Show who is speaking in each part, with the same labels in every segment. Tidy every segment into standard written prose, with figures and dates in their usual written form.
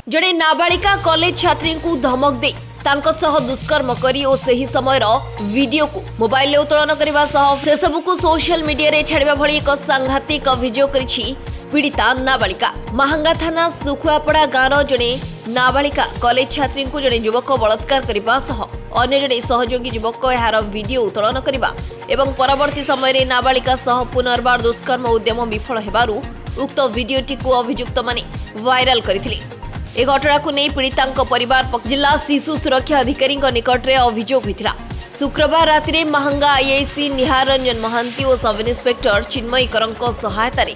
Speaker 1: जड़े नाबालिका कॉलेज छात्री को धमक दे तांको सह दुष्कर्म करी और सही समय वीडियो को मोबाइल उत्तोलन करने से सबू को सोशल मीडिया रे छाड़ा भली एक सांघातिक अभियोग करिछि पीड़िता नाबालिका। महांगा थाना सुखुआपड़ा गाँव जड़े नाबालिका कॉलेज छात्री को जड़े युवक बलात्कार करने सह अन्य जड़े सहयोगी युवक यार वीडियो उत्तोलन करने एवं परवर्ती समय नाबालिका सह पुनर्बार दुष्कर्म उद्यम विफल हेबारु उक्त वीडियोटी को अभियुक्त माने वायरल करथिले। ए घटना को नहीं पीड़िता परिवार जिला शिशु सुरक्षा अधिकारी निकट में अभियोग होता। शुक्रवार राति में महांगा आईआईसी निहार रंजन महांती और सब इन्स्पेक्टर चिन्मयी करंको सहायता रे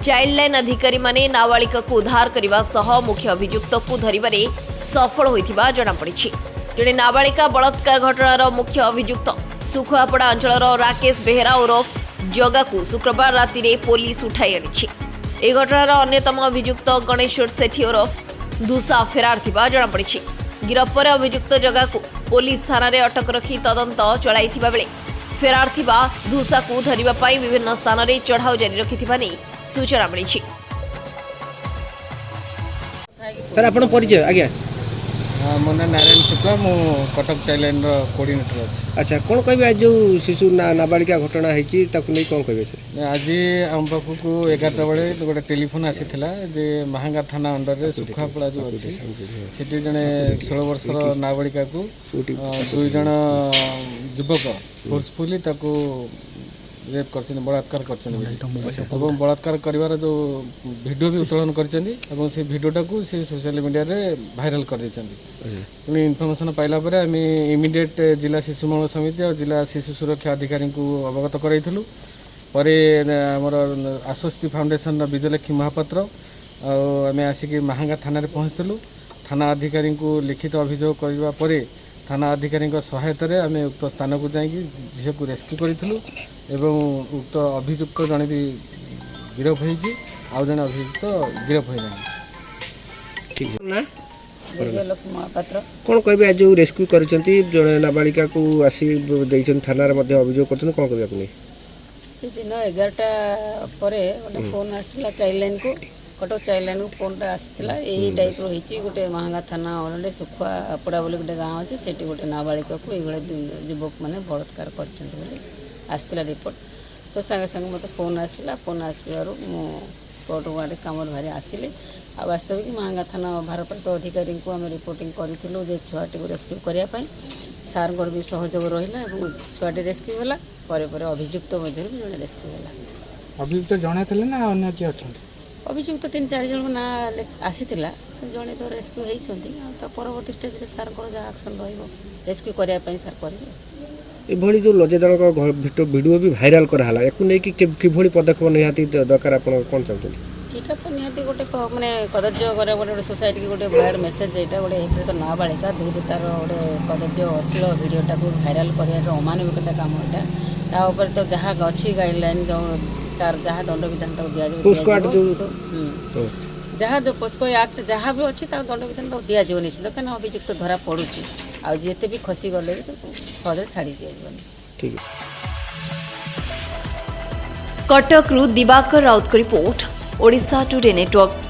Speaker 1: चाइल्ड लाइन अधिकारी माने नाबालिका को उद्धार करने सह मुख्य अभियुक्त को धरिबारे सफल होइथिबा जणा पड़िछि। जड़े नाबालिका बलात्कार घटनार मुख्य अभियुक्त सुखुआपड़ा अंचल राकेश बेहेरा उर्फ जगा को शुक्रवार राति में पुलिस उठाई आनिछि। ए घटनार अन्यतम अभियुक्त गणेश्वर सेठी उर्फ दूसा फेरार थिबा जणा पड़िछि। गिरफ पर अभियुक्त जगा को पुलिस थाना रे अटक रखी तदंत चलाइथिबा बेले फेरार थिबा दूसा को धरिबा पई विभिन्न स्थान रे चढ़ाऊ जारी रखिथिबा नै सूचना मिलिछि।
Speaker 2: सर आपण परिचय आज्ञा
Speaker 3: मो ना नारायण शुक्ला मो कटक चाइल्ड लाइन कोऑर्डिनेटर अछि।
Speaker 2: अच्छा कोन कहबे आज जो शिशु नाबालिका घटना हेची ताकु नै कोन कहबे सर?
Speaker 3: आज हम पाखु को 11 बजे गोटे टेलीफोन आसीथिला जे महांगा थाना अंडर रे सुखापड़ा जो अछि सेठी जने 16 वर्षर नाबालिका को दुई जण युवक फोर्सफुली ताकू रेप करछन बलात्कार करछन एवं बलात्कार करिवार जो वीडियो भी उत्तोलन करछन एवं से वीडियोटा को से सोशल मीडिया रे वायरल कर देछन। पुनी इन्फॉर्मेशन पाइला परे हम इमीडिएट जिला शिशु मंगल समिति और जिला शिशु सुरक्षा अधिकारी को अवगत करैथलु। परे हमर आश्वस्ति फाउंडेशन विजयलक्ष्मी महापात्र आम आसिक महांगा थाना रे पहुँचलु। थाना अधिकारी को लिखित अभियोग करबा परे थाना अधिकारी सहायता रे आम उक्त स्थान को जाई झील को रेस्क्यू करूँ एवं उक्त अभियुक्त जड़े भी गिरफ होती आउ जड़े अभियुक्त गिरफ हो
Speaker 2: ठीक ना
Speaker 4: महापात्र
Speaker 2: कौन कहबे आज जो रेस्क्यू करिसेंती जड़े नाबालिका को आसी देइछन थाना रे मध्ये अभियोग करछन कोन कहबे आपनी?
Speaker 4: दिन 11टा परे गोटे फोन आसला चाइल्ड लाइन को कटक चाइल्ड लाइन को फोनटा आसला यही टाइप रही गोटे महांगा थाना ऑलरेडी सुखुआपड़ा बोले गोटे गाँव अच्छे से गोटे नाबालिका को ये युवक मैंने बलात्कार कर आसला रिपोर्ट तो सागे सागे मत फोन आसला फोन आसवर स्पॉट गाड़ी कम बाहर आसिले आ वास्तविक महांगा थाना भारप्राप्त अधिकारी को आम रिपोर्टिंग करूँ जे छुआटी को रेस्क्यू करने सार भी सहयोग रहा छुआटी रेस्क्यू है पर अभियुक्त जड़े रेस्क्यू है।
Speaker 3: अभियुक्त जड़े थे ना अन्य किए अच्छा
Speaker 4: अभियुक्त 3-4 जन ना आसीला जड़े तो रेस्क्यू होती परवर्ती स्टेज सार जहाँ एक्शन रेस्क्यू करने सार करेंगे।
Speaker 2: एभली जो लज्जाजनक वीडियो भी वायरल कराला याकू नै कि भली पदक्षेप निहाती दरकार आपण कोन चाहते?
Speaker 4: एटा तो निहाती गोटे माने कदर्य करे गोटे सोसाइटी की गोटे बैड मेसेज एटा गोटे तो नाबालिका दूर तार गोटे कदर्य अश्लील वीडियोटा को वायरल कर अमानविकता काम एटा ता ऊपर तो जहाँ अच्छी गाइडलाइन तार जहाँ दंड विधान दिया जहाँ जो पोस्को एक्ट जहाँ भी अच्छी दंड विधान दिज्व निश्चित क्या अभियुक्त धरा पड़ू आते भी खसी गले सहज छाड़ी दिज्व।
Speaker 2: ठीक
Speaker 1: कटक रु Diwakar Raut report Odisha today network.